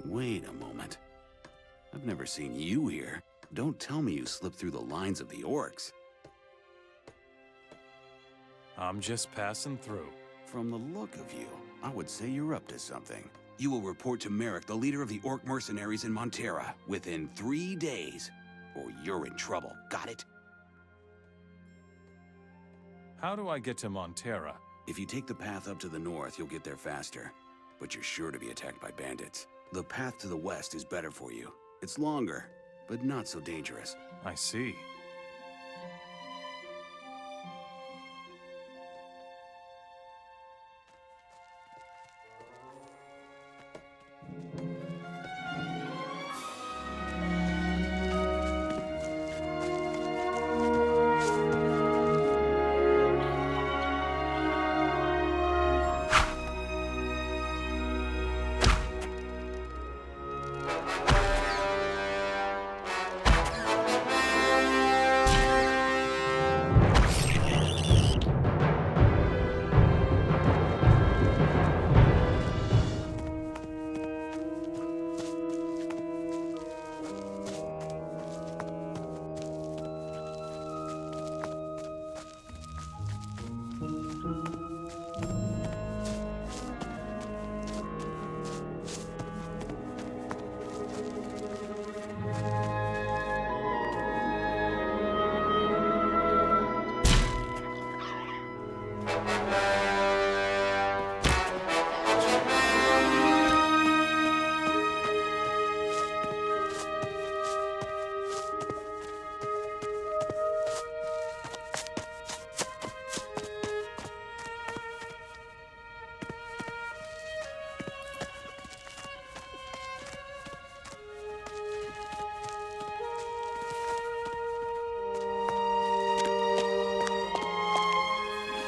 Wait a moment. I've never seen you here. Don't tell me you slipped through the lines of the orcs. I'm just passing through. From the look of you, I would say you're up to something. You will report to Merrick, the leader of the orc mercenaries in Montera, within 3 days, or you're in trouble. Got it? How do I get to Montera? If you take the path up to the north, you'll get there faster. But you're sure to be attacked by bandits. The path to the west is better for you. It's longer, but not so dangerous. I see.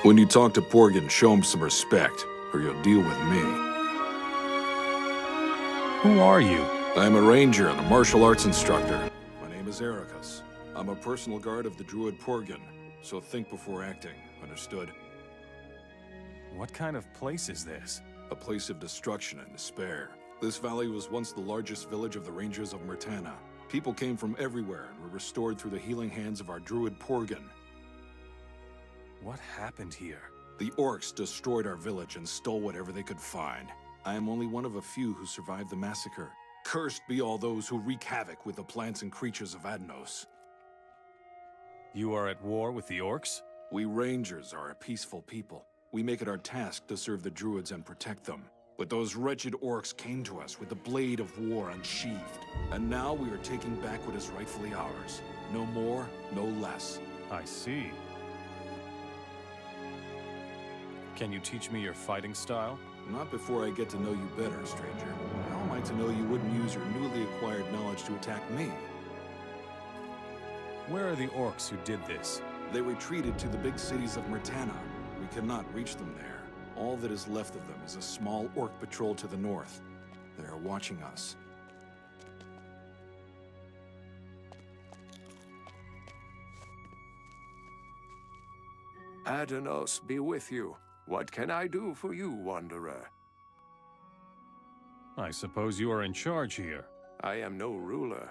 When you talk to Porgan, show him some respect, or you'll deal with me. Who are you? I'm a ranger and a martial arts instructor. My name is Ericus. I'm a personal guard of the Druid Porgan, so think before acting, understood? What kind of place is this? A place of destruction and despair. This valley was once the largest village of the Rangers of Myrtana. People came from everywhere and were restored through the healing hands of our Druid Porgan. What happened here? The orcs destroyed our village and stole whatever they could find. I am only one of a few who survived the massacre. Cursed be all those who wreak havoc with the plants and creatures of Adnos. You are at war with the orcs? We rangers are a peaceful people. We make it our task to serve the druids and protect them. But those wretched orcs came to us with the blade of war unsheathed. And now we are taking back what is rightfully ours. No more, no less. I see. Can you teach me your fighting style? Not before I get to know you better, stranger. How am I to know you wouldn't use your newly acquired knowledge to attack me? Where are the orcs who did this? They retreated to the big cities of Myrtana. We cannot reach them there. All that is left of them is a small orc patrol to the north. They are watching us. Adanos be with you. What can I do for you, Wanderer? I suppose you are in charge here. I am no ruler.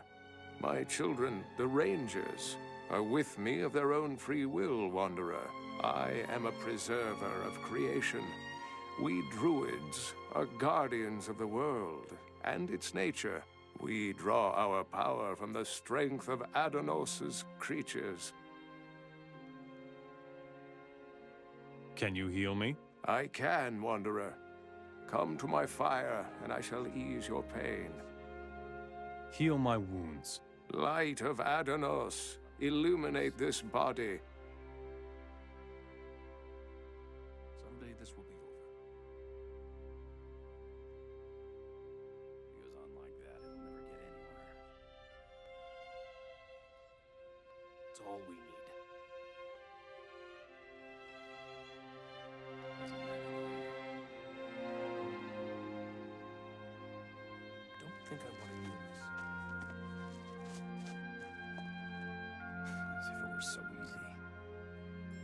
My children, the Rangers, are with me of their own free will, Wanderer. I am a preserver of creation. We Druids are guardians of the world and its nature. We draw our power from the strength of Adanos' creatures. Can you heal me? I can, Wanderer. Come to my fire, and I shall ease your pain. Heal my wounds. Light of Adanos, illuminate this body.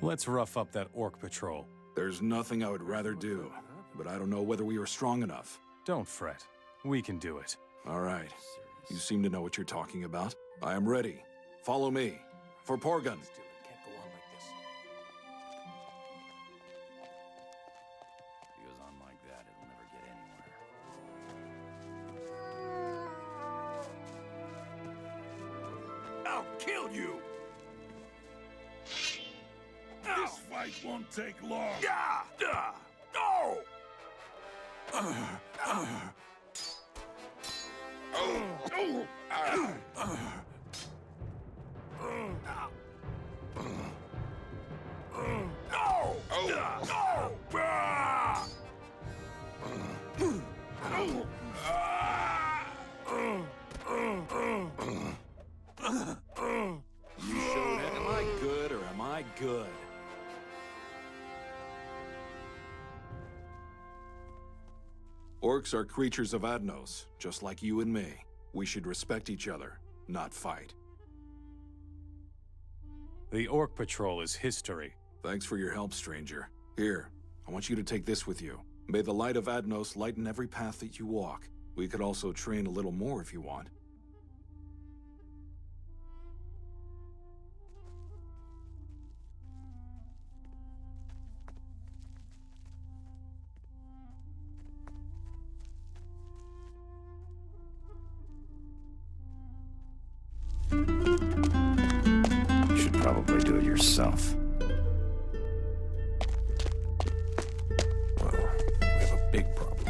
Let's rough up that orc patrol. There's nothing I would rather do, but I don't know whether we are strong enough. Don't fret. We can do it. All right. You seem to know what you're talking about. I am ready. Follow me. For Porgan. Goes on like that, it'll never get anywhere. I'll kill you! This fight won't take long. No! You showed it. Am I good or am I good? Orcs are creatures of Adnos, just like you and me. We should respect each other, not fight. The orc patrol is history. Thanks for your help, stranger. Here, I want you to take this with you. May the light of Adnos lighten every path that you walk. We could also train a little more if you want. You should probably do it yourself. Well, we have a big problem.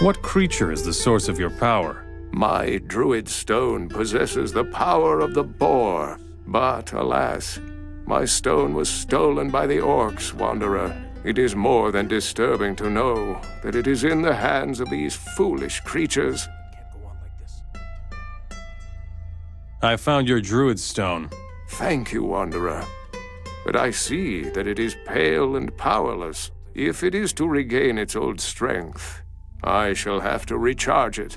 What creature is the source of your power? My druid stone possesses the power of the boar, but alas, my stone was stolen by the orcs, Wanderer. It is more than disturbing to know that it is in the hands of these foolish creatures. I found your druid stone. Thank you, Wanderer. But I see that it is pale and powerless. If it is to regain its old strength, I shall have to recharge it.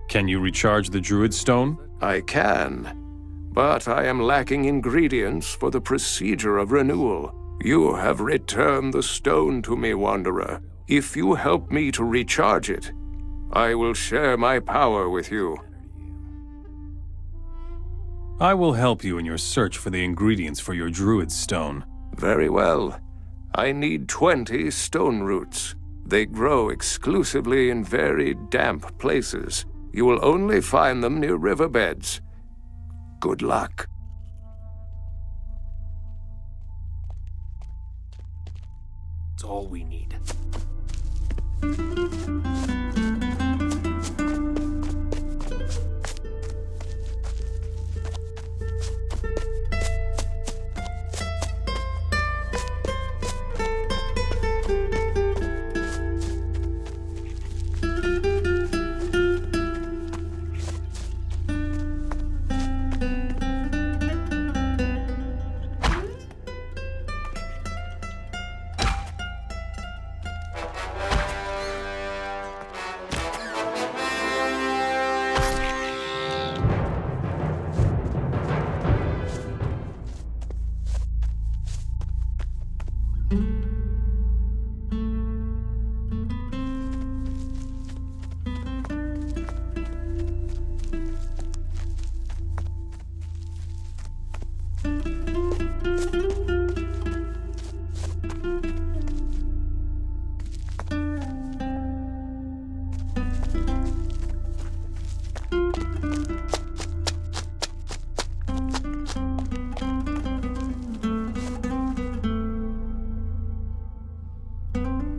Can you recharge the druid stone? I can, but I am lacking ingredients for the procedure of renewal. You have returned the stone to me, Wanderer. If you help me to recharge it, I will share my power with you. I will help you in your search for the ingredients for your druid stone. Very well. I need 20 stone roots. They grow exclusively in very damp places. You will only find them near riverbeds. Good luck. It's all we need.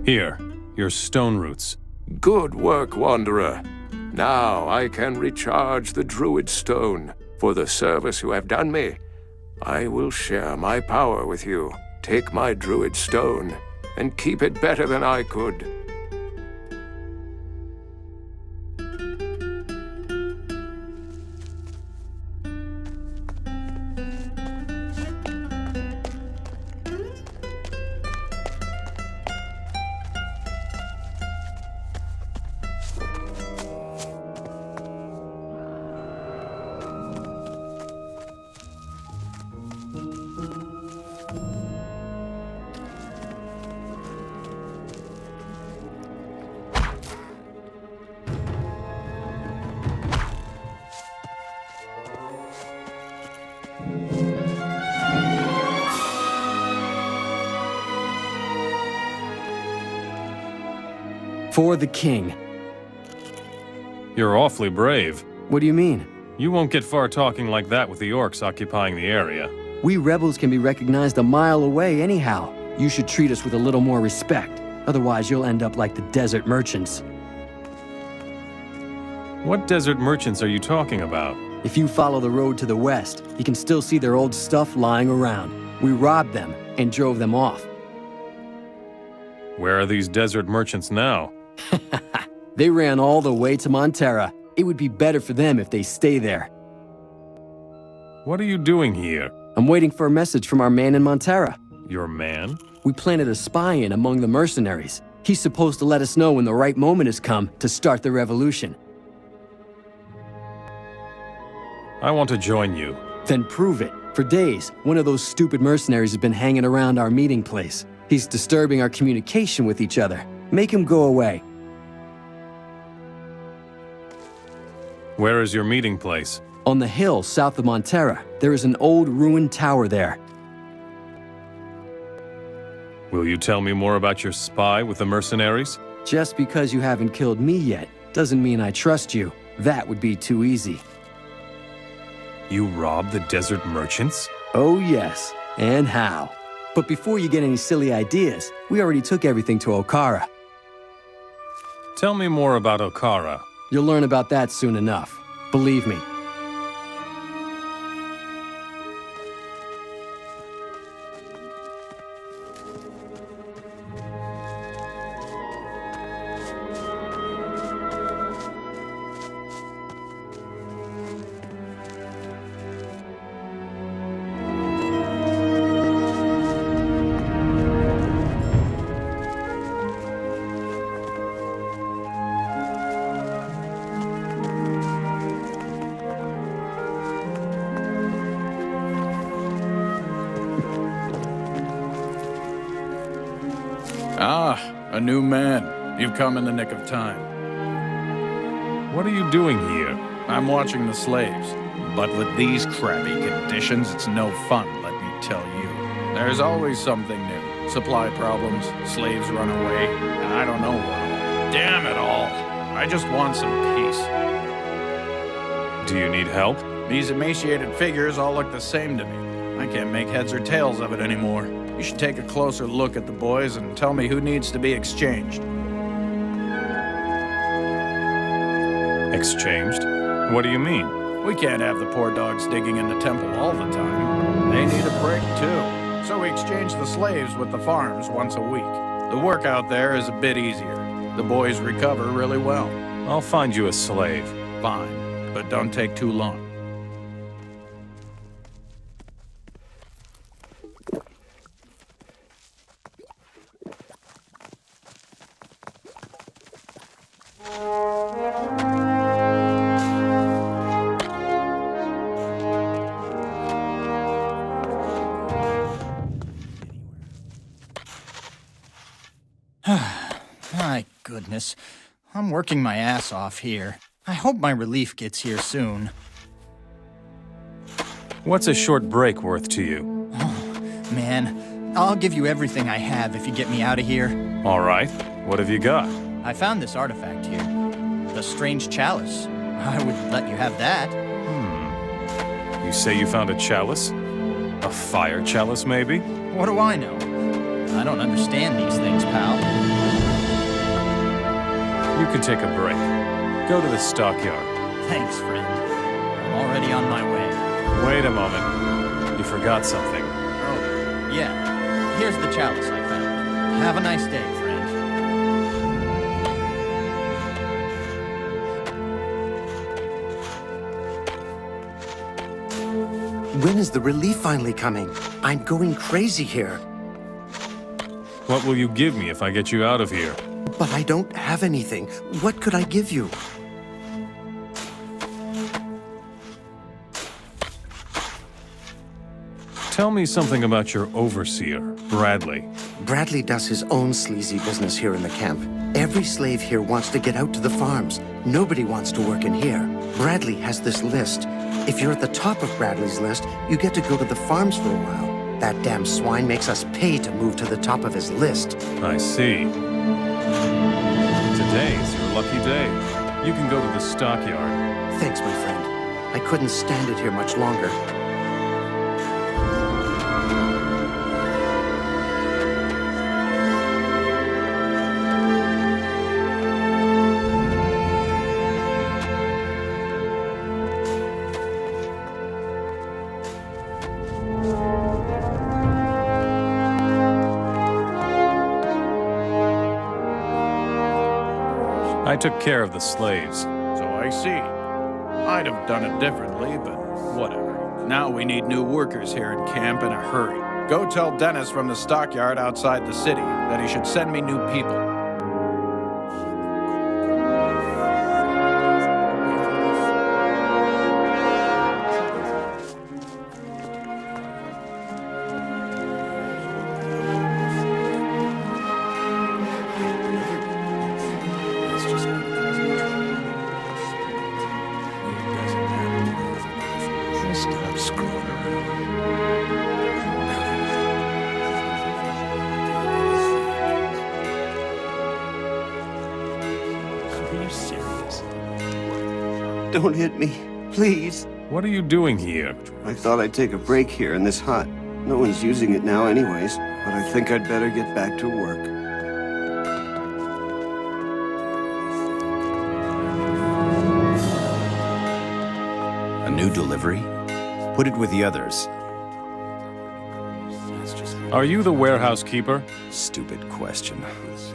Here, your stone roots. Good work, Wanderer. Now I can recharge the Druid Stone. For the service you have done me, I will share my power with you. Take my Druid Stone and keep it better than I could. For the king. You're awfully brave. What do you mean? You won't get far talking like that with the orcs occupying the area. We rebels can be recognized a mile away anyhow. You should treat us with a little more respect. Otherwise, you'll end up like the desert merchants. What desert merchants are you talking about? If you follow the road to the west, you can still see their old stuff lying around. We robbed them and drove them off. Where are these desert merchants now? They ran all the way to Montera. It would be better for them if they stay there. What are you doing here? I'm waiting for a message from our man in Montera. Your man? We planted a spy in among the mercenaries. He's supposed to let us know when the right moment has come to start the revolution. I want to join you. Then prove it. For days, one of those stupid mercenaries has been hanging around our meeting place. He's disturbing our communication with each other. Make him go away. Where is your meeting place? On the hill south of Montera, there is an old ruined tower there. Will you tell me more about your spy with the mercenaries? Just because you haven't killed me yet, doesn't mean I trust you. That would be too easy. You robbed the desert merchants? Oh yes, and how? But before you get any silly ideas, we already took everything to Okara. Tell me more about Okara. You'll learn about that soon enough. Believe me. Ah, a new man. You've come in the nick of time. What are you doing here? I'm watching the slaves. But with these crappy conditions, it's no fun, let me tell you. There's always something new. Supply problems, slaves run away, and I don't know what all. Damn it all. I just want some peace. Do you need help? These emaciated figures all look the same to me. I can't make heads or tails of it anymore. You should take a closer look at the boys and tell me who needs to be exchanged. Exchanged? What do you mean? We can't have the poor dogs digging in the temple all the time. They need a break, too. So we exchange the slaves with the farms once a week. The work out there is a bit easier. The boys recover really well. I'll find you a slave. Fine, but don't take too long. My goodness. I'm working my ass off here. I hope my relief gets here soon. What's a short break worth to you? Man, I'll give you everything I have if you get me out of here. All right. What have you got? I found this artifact here. The strange chalice. I would let you have that. You say you found a chalice? A fire chalice, maybe? What do I know? I don't understand these things, pal. You can take a break. Go to the stockyard. Thanks, friend. I'm already on my way. Wait a moment. You forgot something. Oh, yeah. Here's the chalice I found. Have a nice day, friend. When is the relief finally coming? I'm going crazy here. What will you give me if I get you out of here? But I don't have anything. What could I give you? Tell me something about your overseer, Bradley. Bradley does his own sleazy business here in the camp. Every slave here wants to get out to the farms. Nobody wants to work in here. Bradley has this list. If you're at the top of Bradley's list, you get to go to the farms for a while. That damn swine makes us pay to move to the top of his list. I see. To Today's your lucky day. You can go to the stockyard. Thanks, my friend. I couldn't stand it here much longer. I took care of the slaves. So I see. I'd have done it differently, but whatever. Now we need new workers here in camp in a hurry. Go tell Dennis from the stockyard outside the city that he should send me new people. Stop screwing around. Are you serious? Don't hit me, please. What are you doing here? I thought I'd take a break here in this hut. No one's using it now anyways, but I think I'd better get back to work. A new delivery? Put it with the others. Are you the warehouse keeper? Stupid question.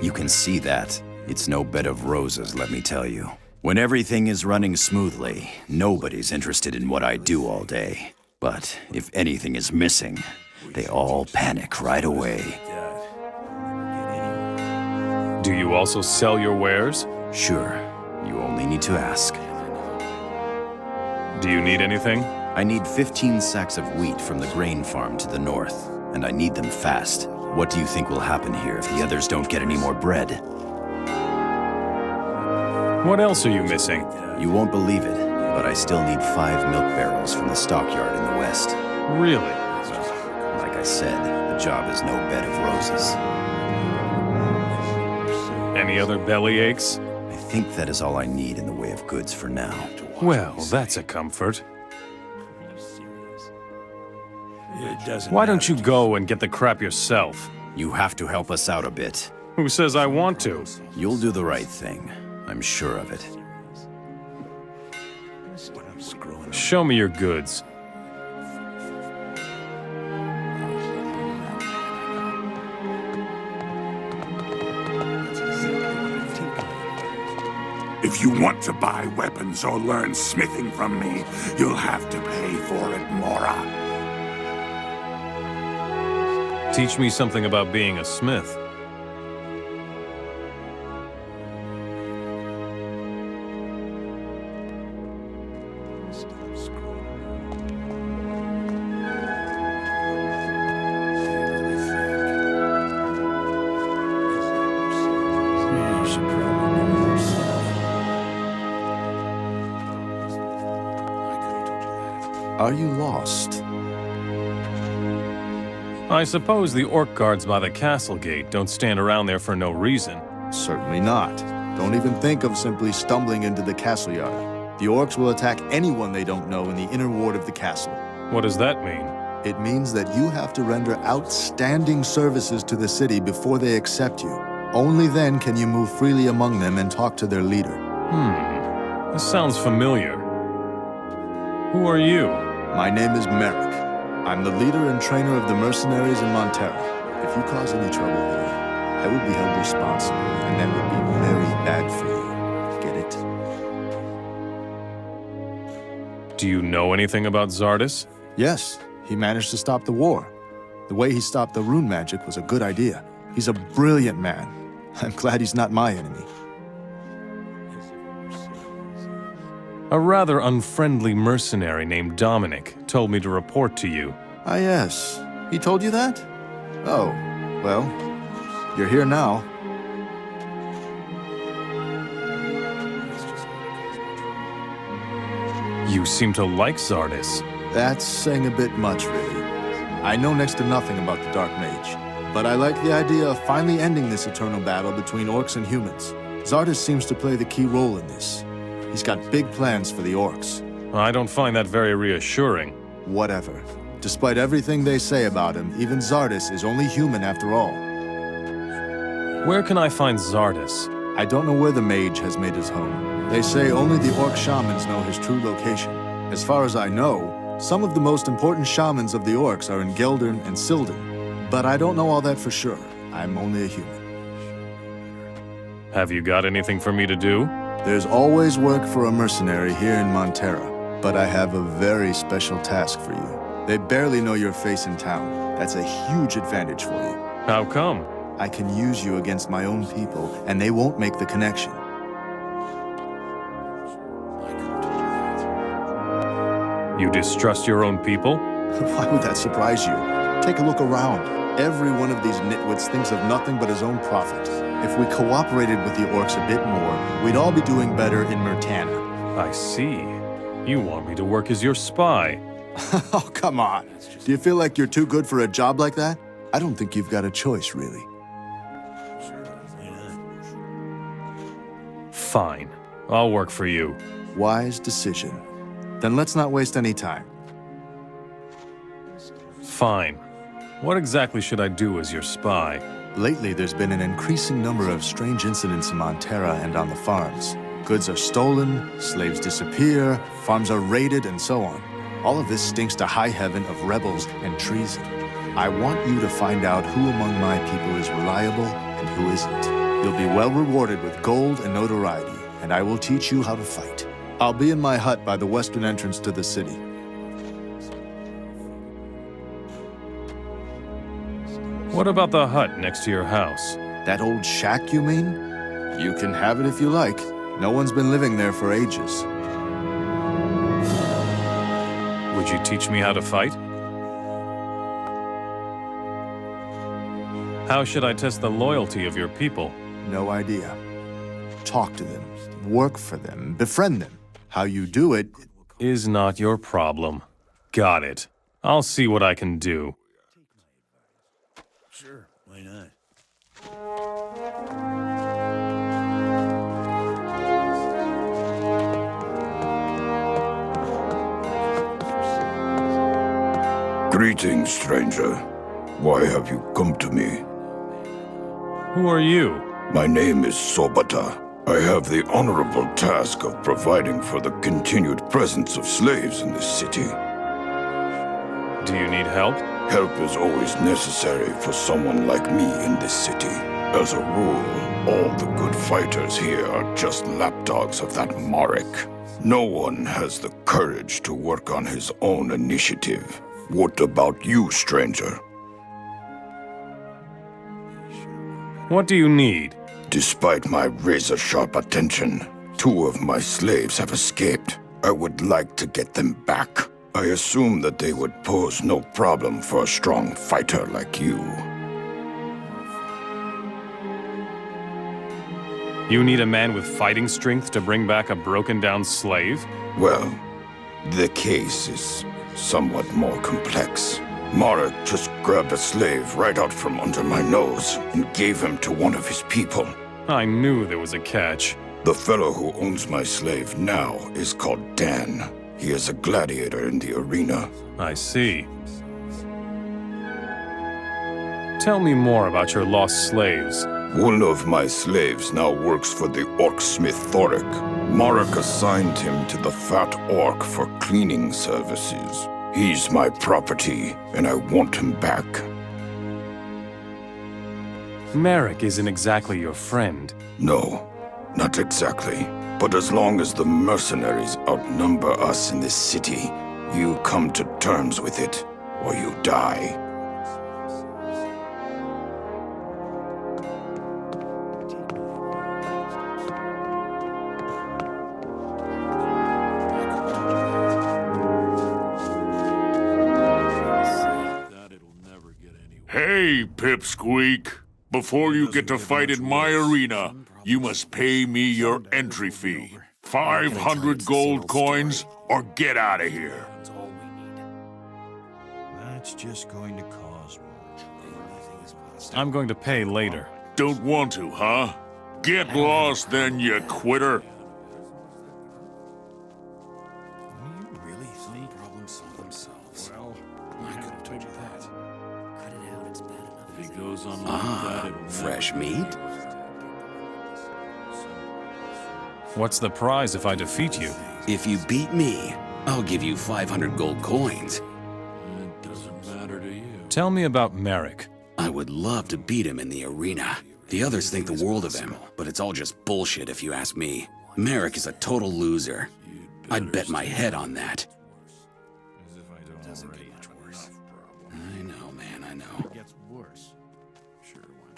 You can see that. It's no bed of roses, let me tell you. When everything is running smoothly, nobody's interested in what I do all day. But if anything is missing, they all panic right away. Do you also sell your wares? Sure. You only need to ask. Do you need anything? I need 15 sacks of wheat from the grain farm to the north, and I need them fast. What do you think will happen here if the others don't get any more bread? What else are you missing? You won't believe it, but I still need 5 milk barrels from the stockyard in the west. Really? Well, like I said, the job is no bed of roses. Any other belly aches? I think that is all I need in the way of goods for now. Well, that's a comfort. It doesn't Why don't matter. you go and get the crap yourself? You have to help us out a bit. Who says I want to? You'll do the right thing. I'm sure of it. I'm screwing up. Show me your goods. If you want to buy weapons or learn smithing from me, you'll have to pay for it, Mora. Teach me something about being a smith. Are you lost? I suppose the orc guards by the castle gate don't stand around there for no reason. Certainly not. Don't even think of simply stumbling into the castle yard. The orcs will attack anyone they don't know in the inner ward of the castle. What does that mean? It means that you have to render outstanding services to the city before they accept you. Only then can you move freely among them and talk to their leader. This sounds familiar. Who are you? My name is Merrick. I'm the leader and trainer of the mercenaries in Montera. If you cause any trouble here, I will be held responsible, and that would be very bad for you. Get it? Do you know anything about Zardis? Yes, he managed to stop the war. The way he stopped the rune magic was a good idea. He's a brilliant man. I'm glad he's not my enemy. A rather unfriendly mercenary named Domenik told me to report to you. Ah, yes. He told you that? Oh, well, you're here now. You seem to like Zardis. That's saying a bit much, really. I know next to nothing about the Dark Mage, but I like the idea of finally ending this eternal battle between orcs and humans. Zardes seems to play the key role in this. He's got big plans for the orcs. I don't find that very reassuring. Whatever. Despite everything they say about him, even Zardes is only human after all. Where can I find Zardes? I don't know where the mage has made his home. They say only the orc shamans know his true location. As far as I know, some of the most important shamans of the orcs are in Geldern and Silden. But I don't know all that for sure. I'm only a human. Have you got anything for me to do? There's always work for a mercenary here in Montera, but I have a very special task for you. They barely know your face in town. That's a huge advantage for you. How come? I can use you against my own people, and they won't make the connection. You distrust your own people? Why would that surprise you? Take a look around. Every one of these nitwits thinks of nothing but his own profit. If we cooperated with the orcs a bit more, we'd all be doing better in Myrtana. I see. You want me to work as your spy. Oh, come on. Do you feel like you're too good for a job like that? I don't think you've got a choice, really. Fine. I'll work for you. Wise decision. Then let's not waste any time. Fine. What exactly should I do as your spy? Lately, there's been an increasing number of strange incidents in Montera and on the farms. Goods are stolen, slaves disappear, farms are raided, and so on. All of this stinks to high heaven of rebels and treason. I want you to find out who among my people is reliable and who isn't. You'll be well rewarded with gold and notoriety, and I will teach you how to fight. I'll be in my hut by the western entrance to the city. What about the hut next to your house? That old shack, you mean? You can have it if you like. No one's been living there for ages. Would you teach me how to fight? How should I test the loyalty of your people? No idea. Talk to them, work for them, befriend them. How you do it is not your problem. Got it. I'll see what I can do. Sure, why not? Greetings, stranger. Why have you come to me? Who are you? My name is Sobata. I have the honorable task of providing for the continued presence of slaves in this city. Do you need help? Help is always necessary for someone like me in this city. As a rule, all the good fighters here are just lapdogs of that Marek. No one has the courage to work on his own initiative. What about you, stranger? What do you need? Despite my razor-sharp attention, 2 of my slaves have escaped. I would like to get them back. I assume that they would pose no problem for a strong fighter like you. You need a man with fighting strength to bring back a broken-down slave? Well, the case is somewhat more complex. Marek just grabbed a slave right out from under my nose and gave him to one of his people. I knew there was a catch. The fellow who owns my slave now is called Dan. He is a gladiator in the arena. I see. Tell me more about your lost slaves. One of my slaves now works for the orc smith Thoric. Marek assigned him to the fat orc for cleaning services. He's my property, and I want him back. Marek isn't exactly your friend. No, not exactly. But as long as the mercenaries outnumber us in this city, you come to terms with it, or you die. Hey, Pipsqueak. Before you get to fight in my arena, you must pay me your entry fee. 500 gold coins, or get out of here. That's just going to cause war. I'm going to pay later. Don't want to, huh? Get lost then, you quitter. Really think problems solve themselves? Well, I could have told you that. Cut it out, it's bad enough. If he goes on like that, it'll Fresh meat? What's the prize if I defeat you? If you beat me, I'll give you 500 gold coins. It doesn't matter to you. Tell me about Merrick. I would love to beat him in the arena. The others think the world of him, but it's all just bullshit if you ask me. Merrick is a total loser. I'd bet my head on that. Doesn't get much worse. I know, man, I know. It gets worse. Sure, why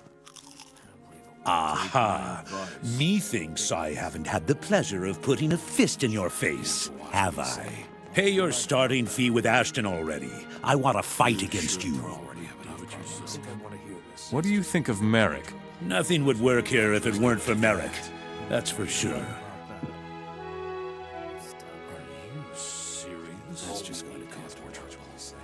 not? Aha! Methinks I haven't had the pleasure of putting a fist in your face, have I? Pay your starting fee with Ashton already. I want to fight against you. What do you think of Merrick? Nothing would work here if it weren't for Merrick. That's for sure. That's just going to cause more trouble, I'll say.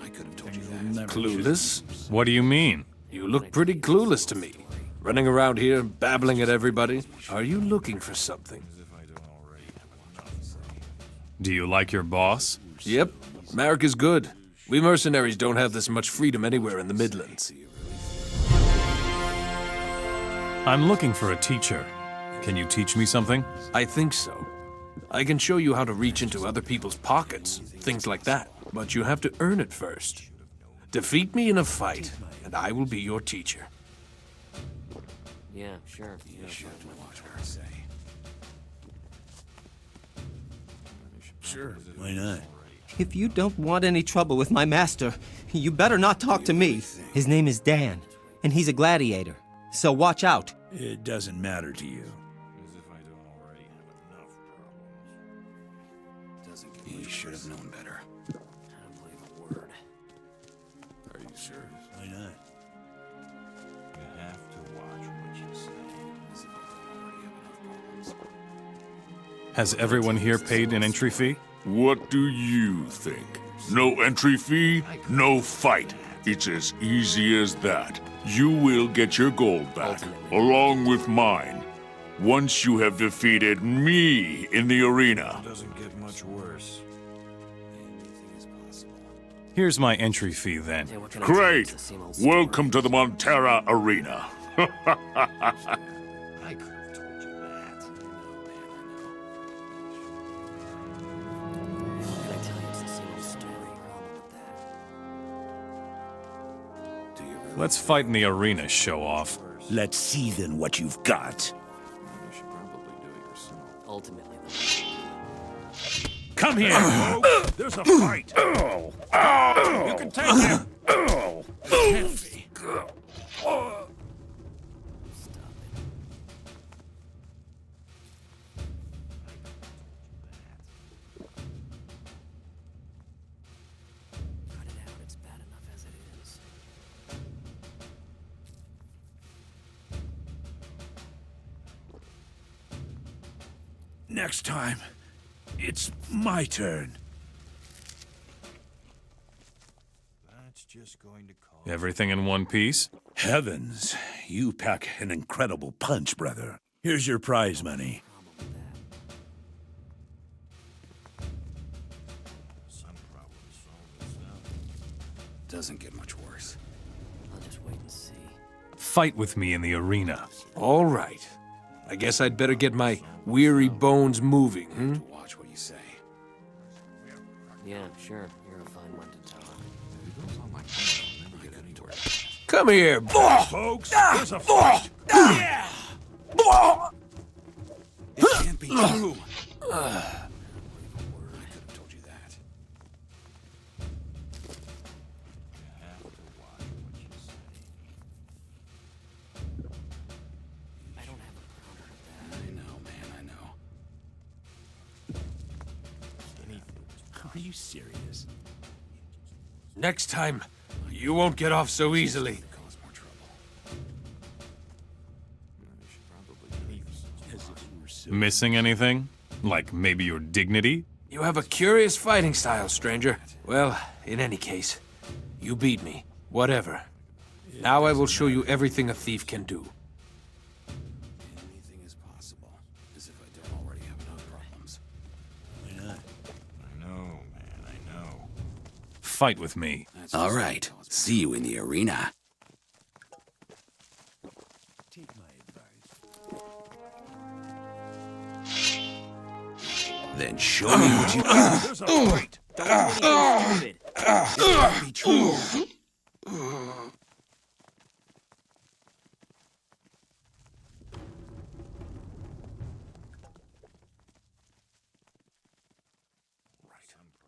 I could have told you that. Clueless? What do you mean? You look pretty clueless to me. Running around here, babbling at everybody. Are you looking for something? Do you like your boss? Yep. Merrick is good. We mercenaries don't have this much freedom anywhere in the Midlands. I'm looking for a teacher. Can you teach me something? I think so. I can show you how to reach into other people's pockets, things like that. But you have to earn it first. Defeat me in a fight, and I will be your teacher. Yeah, sure. You should watch what I say. Sure, why not? If you don't want any trouble with my master, you better not talk to me. His name is Dan, and he's a gladiator. So watch out. It doesn't matter to you. You should have known better. I don't believe a word. Are you sure? Why not? You have to watch what you say. Has everyone here paid an entry fee? What do you think? No entry fee, no fight. It's as easy as that. You will get your gold back, along with mine, once you have defeated me in the arena. It doesn't get much worse. Here's my entry fee then. Great! Welcome to the Montera arena. I could have told you that. What can I tell you? It's the same old story. Let's fight in the arena, show off. Let's see then what you've got. You should probably do it yourself. Ultimately, Come here! There's a fight! You can take him! cut it out. It's bad enough as it is. Next time, it's my turn. That's just going to cause... Everything in one piece? Heavens, you pack an incredible punch, brother. Here's your prize money. Some problems solve themselves. Doesn't get much worse. I'll just wait and see. Fight with me in the arena. All right. I guess I'd better get my weary bones moving, hmm? Watch what you say. Yeah, sure. You're a fine one to talk. Come here, folks. There's a fight. It can't be true. I could have told you that. I don't have a powder of that. I know, man, I know. Are you serious? Next time, you won't get off so easily. Cause more trouble. Missing anything? Like maybe your dignity? You have a curious fighting style, stranger. Well, in any case, you beat me. Whatever. Now I will show you everything a thief can do. Anything is possible, as if I don't already have enough problems. I know, man, I know. Fight with me. All right, see you in the arena. Then show me what you got. There's a fight. Don't do anything stupid. It can't be true.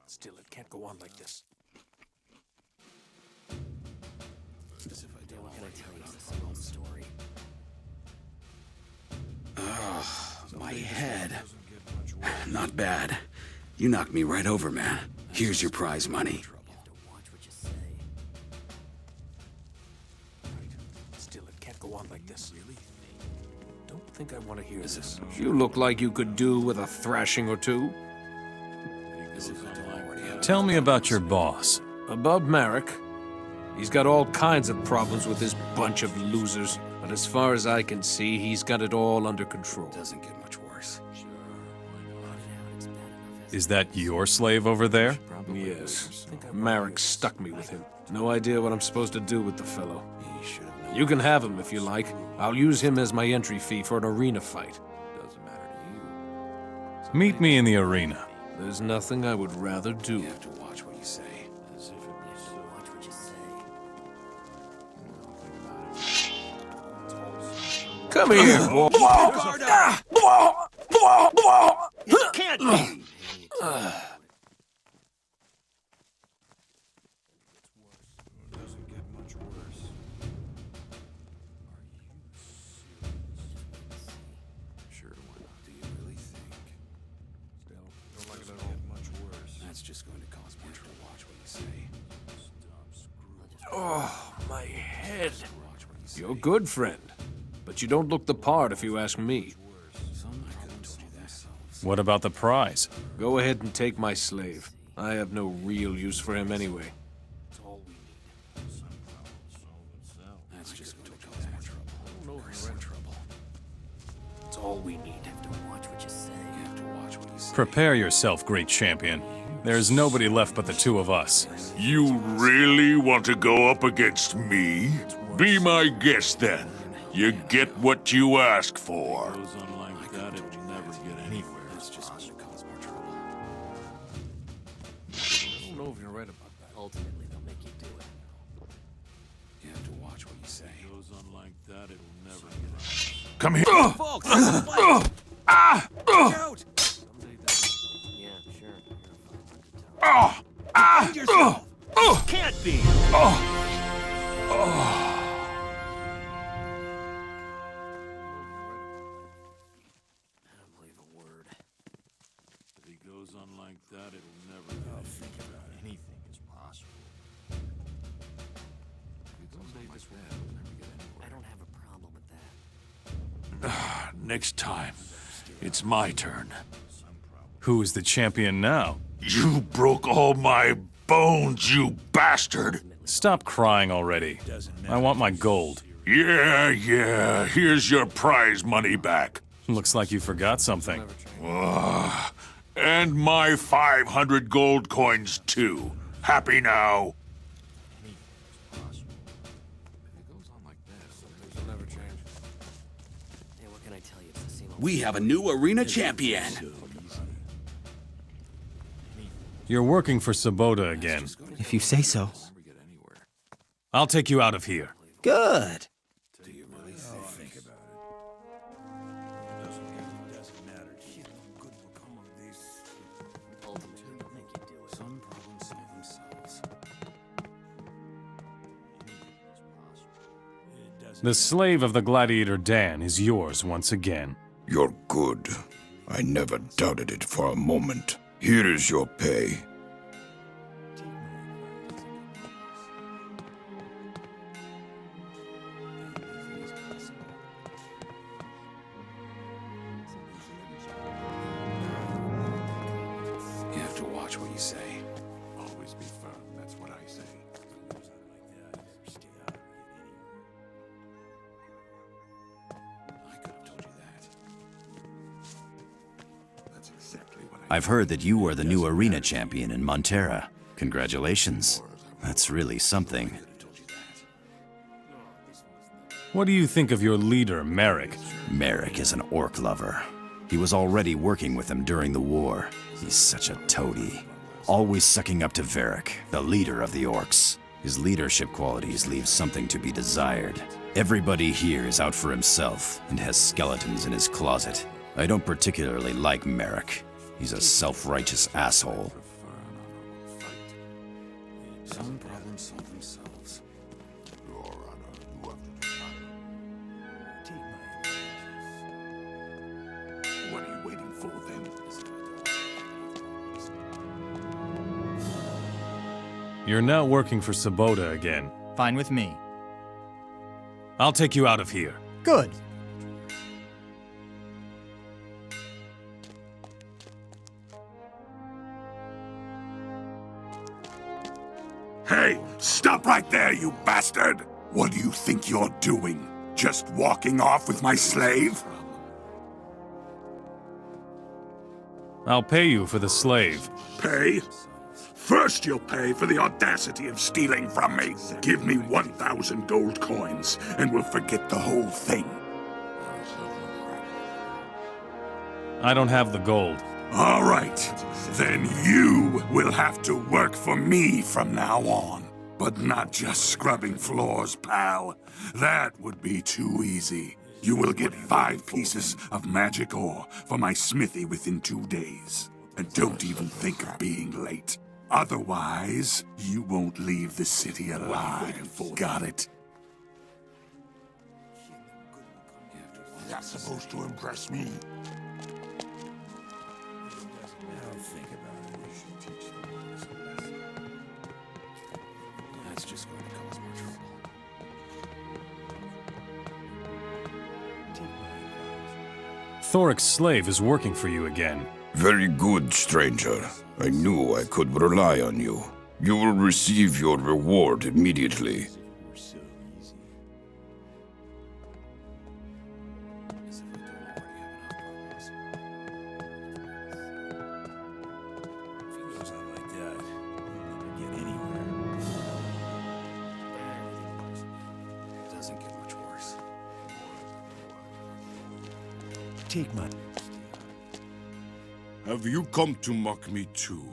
Still, it can't go on like this. As if I don't What can I already tell have you? enough It's the same old story. My head. Not bad. You knocked me right over, man. Here's your prize money. You have to watch what you say. Still, it can't go on like this. Don't think I want to hear this. You look like you could do with a thrashing or two. As if I don't already have Tell me about your boss. Above Marek. He's got all kinds of problems with this bunch of losers. But as far as I can see, he's got it all under control. Doesn't get much worse. Is that your slave over there? Yes. Marek stuck me with him. No idea what I'm supposed to do with the fellow. You can have him if you like. I'll use him as my entry fee for an arena fight. Doesn't matter to you. Meet me in the arena. There's nothing I would rather do. You have to watch what you say. You have to watch what you say. Come here, boy. It can't be. Doesn't get much worse. Sure, why not? Do you really think? Still, don't like it at all. Much worse. That's just going to cause more trouble. Watch what you say. Oh, my head. Watch what you say. You're a good friend. But you don't look the part if you ask me. Some I could have told you themselves. What about the prize? Go ahead and take my slave. I have no real use for him anyway. That's all we need. That's just going to cause more trouble. More trouble. That's all we need. You have to watch what you say. You have to watch what you say. Prepare yourself, great champion. There's nobody left but the two of us. You really want to go up against me? Be my guest then. You get what you ask for. Goes on like that, it'll never get anywhere. That's just going to cause more trouble. I don't know if you're right about that. Ultimately, they'll make you do it. You have to watch what you say. Goes on like that, it'll never get anywhere. Come here. Folks, watch out! Yeah, sure. Defend yourself. Can't be. I don't believe a word. If he goes on like that, it'll never get anywhere. Anything is possible. I don't have a problem with that. Next time, it's my turn. Who is the champion now? You broke all my bones, you bastard! Stop crying already. I want my gold. Yeah, here's your prize money back. Looks like you forgot something. And my 500 gold coins, too. Happy now? Hey, what can I tell you? It's the same old We have a new arena champion. You're working for Sabota again. If you say so. I'll take you out of here. Good. Do you really think about ultimately, they'll make you do it? it. Some problems solve themselves. The slave of the gladiator Dan is yours once again. You're good. I never doubted it for a moment. Here is your pay. You have to watch what you say. Always be firm, that's what I say. I've heard that you are the new arena champion in Montera. Congratulations. That's really something. What do you think of your leader, Merrick? Merrick is an orc lover. He was already working with them during the war. He's such a toady. Always sucking up to Varant, the leader of the orcs. His leadership qualities leave something to be desired. Everybody here is out for himself and has skeletons in his closet. I don't particularly like Merrick. He's a self-righteous asshole. Some problems solve themselves. What are you waiting for, then? You're now working for Sabota again. Fine with me. I'll take you out of here. Good. Hey, stop right there, you bastard! What do you think you're doing? Just walking off with my slave? I'll pay you for the slave. Pay? First you'll pay for the audacity of stealing from me. Give me 1,000 gold coins, and we'll forget the whole thing. I don't have the gold. All right, then you will have to work for me from now on. But not just scrubbing floors, pal. That would be too easy. You will get 5 pieces of magic ore for my smithy within 2 days. And don't even think of being late. Otherwise, you won't leave the city alive. Got it? That's supposed to impress me. That's just going to cause more trouble. Thoric's slave is working for you again. Very good, stranger. I knew I could rely on you. You will receive your reward immediately. Take my... Have you come to mock me too?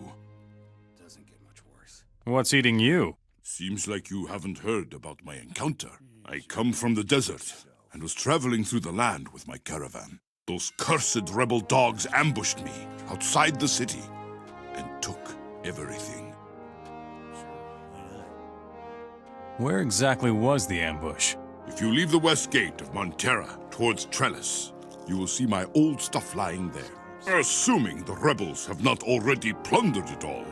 Doesn't get much worse. What's eating you? Seems like you haven't heard about my encounter. I come from the desert, and was traveling through the land with my caravan. Those cursed rebel dogs ambushed me outside the city, and took everything. Where exactly was the ambush? If you leave the west gate of Montera towards Trellis, you will see my old stuff lying there. Assuming the rebels have not already plundered it all.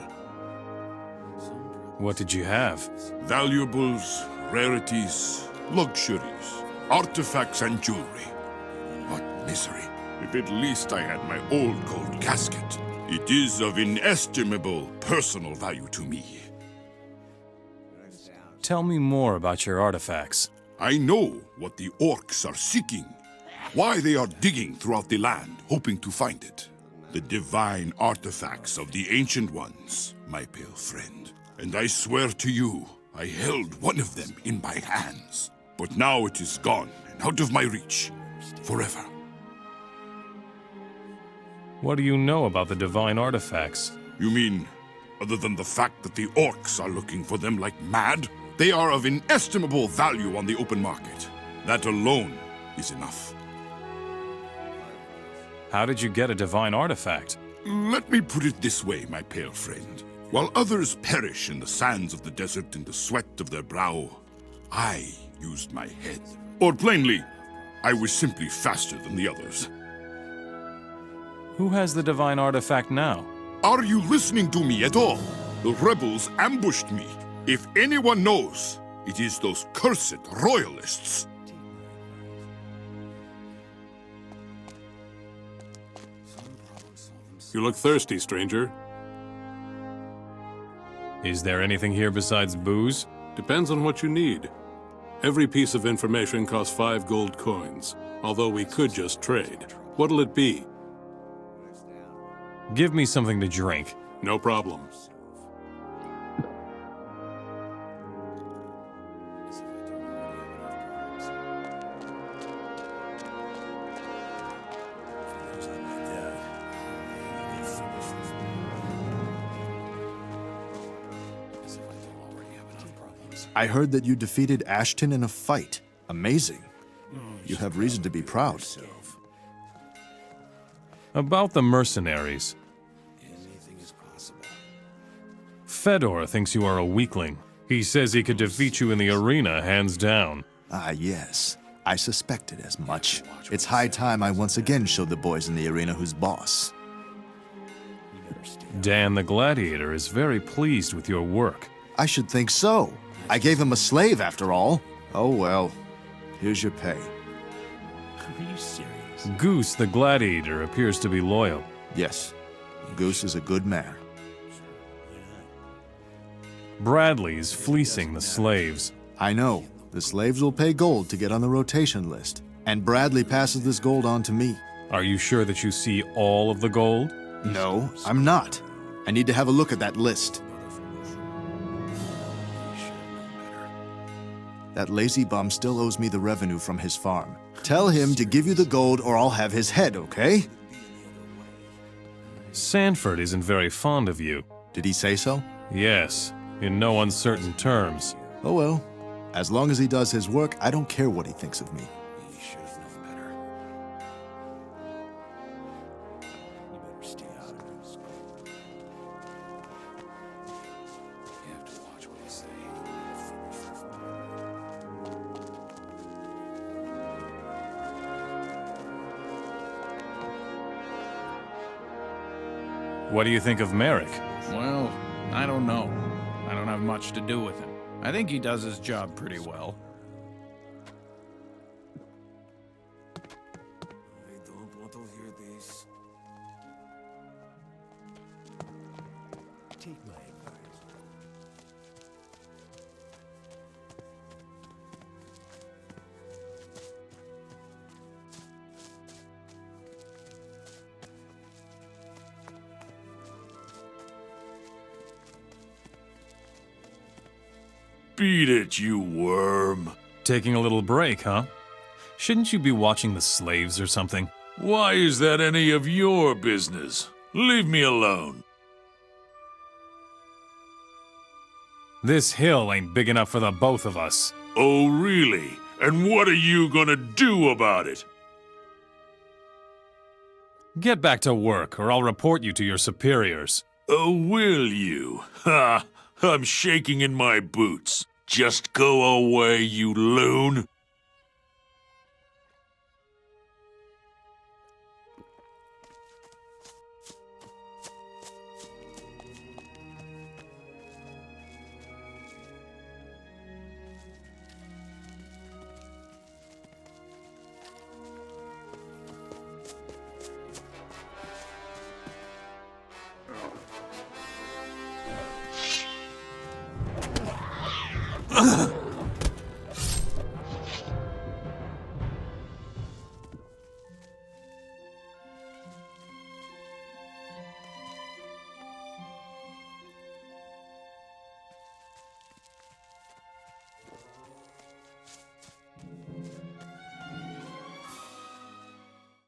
What did you have? Valuables, rarities, luxuries, artifacts and jewelry. What misery. If at least I had my old gold casket. It is of inestimable personal value to me. Tell me more about your artifacts. I know what the orcs are seeking. Why they are digging throughout the land, hoping to find it. The divine artifacts of the Ancient Ones, my pale friend. And I swear to you, I held one of them in my hands. But now it is gone and out of my reach. Forever. What do you know about the divine artifacts? You mean, other than the fact that the orcs are looking for them like mad? They are of inestimable value on the open market. That alone is enough. How did you get a divine artifact? Let me put it this way, my pale friend. While others perish in the sands of the desert in the sweat of their brow, I used my head. Or plainly, I was simply faster than the others. Who has the divine artifact now? Are you listening to me at all? The rebels ambushed me. If anyone knows, it is those cursed royalists. You look thirsty, stranger. Is there anything here besides booze? Depends on what you need. Every piece of information costs 5 gold coins, although we could just trade. What'll it be? Give me something to drink. No problem. I heard that you defeated Ashton in a fight. Amazing. You have reason to be proud. About the mercenaries. Fedor thinks you are a weakling. He says he could defeat you in the arena, hands down. Ah, yes. I suspected as much. It's high time I once again showed the boys in the arena who's boss. Dan the Gladiator is very pleased with your work. I should think so. I gave him a slave, after all. Oh well. Here's your pay. Are you serious? Goose the Gladiator appears to be loyal. Yes. Goose is a good man. Bradley's fleecing the slaves. I know. The slaves will pay gold to get on the rotation list. And Bradley passes this gold on to me. Are you sure that you see all of the gold? No, I'm not. I need to have a look at that list. That lazy bum still owes me the revenue from his farm. Tell him to give you the gold or I'll have his head, okay? Sanford isn't very fond of you. Did he say so? Yes, in no uncertain terms. Oh well. As long as he does his work, I don't care what he thinks of me. What do you think of Merrick? Well, I don't know. I don't have much to do with him. I think he does his job pretty well. I don't want to hear this. Take my advice. Beat it, you worm. Taking a little break, huh? Shouldn't you be watching the slaves or something? Why is that any of your business? Leave me alone. This hill ain't big enough for the both of us. Oh, really? And what are you gonna do about it? Get back to work, or I'll report you to your superiors. Oh, will you? Ha! I'm shaking in my boots. Just go away, you loon. Ugh!